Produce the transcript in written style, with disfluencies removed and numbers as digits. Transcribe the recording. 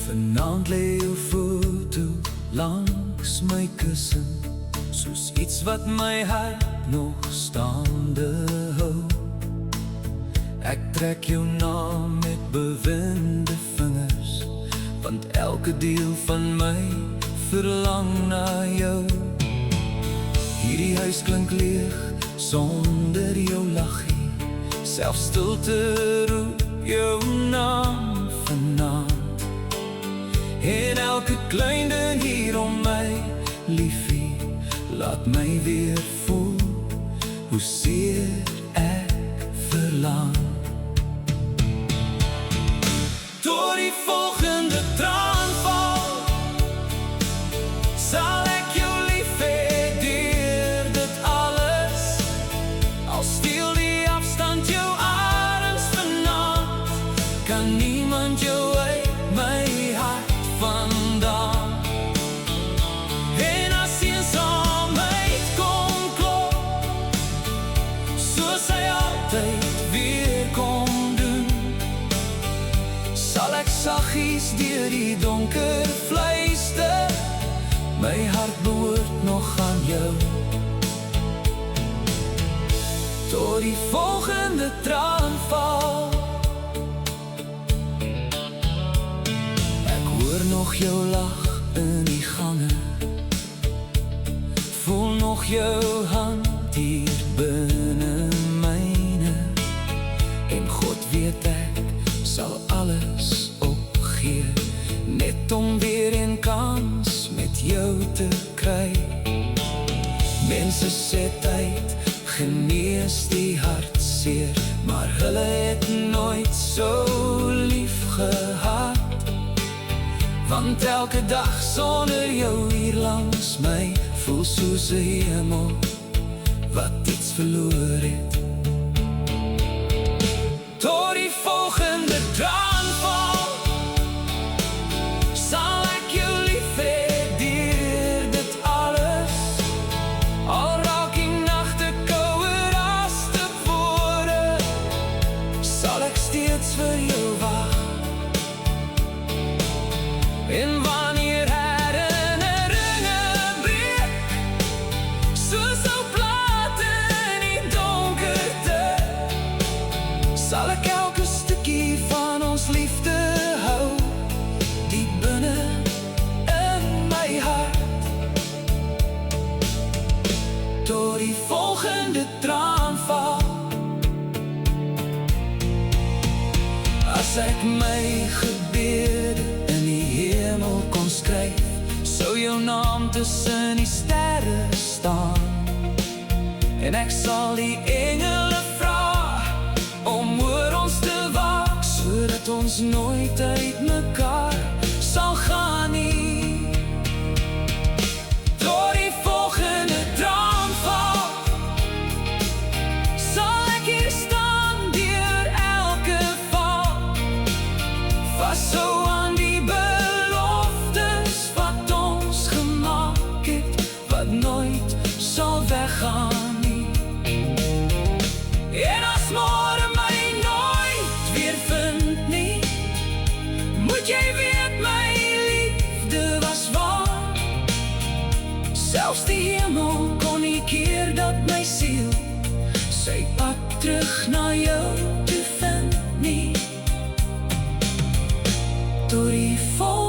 Vanaand lê jou foto langs my kussen, soos iets wat my hart nog staande hou. Ek trek jou naam met bewinde vingers, want elke deel van my verlang na jou. Hierdie huis klink leeg sonder jou lachie, selfs stilte roep jou naam vanaand. En elke klein ding hier om my, liefie, laat my weer voel hoe seer ek verlang. Door die volgende traan val, sal ek jou lief hê deur dit alles. Al steel die afstand jou arms vanaand, kan niemand jou uit my hart vandaan. En as eensaamheid kom klop, soos hy altyd weer kom doen, sal ek saggies deur die donker fluister, my hart behoort nog aan jou. Tot die volgende traan val, ek hoor nog jou lach in die gange, voel nog jou hand hier binne myne. En God weet ek sal alles opgee, net om weer een kans met jou te kry. Mense sê tyd genees die hartseer, maar hulle het nooit so lief gehad. Want elke dag sonder jou hier langs my, voel soos 'n hemel wat iets verloor het. Tot die volgende traan val, sal ek jou lief hê deur dit alles. Al raak die nagte kouer as tevore, sal ek steeds vir jou wag. En wanneer herinneringe breek, soos ou plate in die donkerte, sal ek elke stukkie van ons liefde hou, diep binne in my hart. Tot die volgende traan val, as ek my gebede in die hemel kon skryf, sou jou naam tussen die sterre staan. En ek sal die engele vra om oor ons te waak, sodat ons nooit uit mekaar sal gaan nie. Tot die volgende traan val, sal ek hier staan deur elke val, vashou aan die beloftes wat ons gemaak het, wat nooit sal weggaan nie. En as môre my nooit weer vind nie, moet jy weet my liefde was waar. Selfs die hemel kon nie keer dat my siel sy pad terug na jou te vind nie. Tot die volgende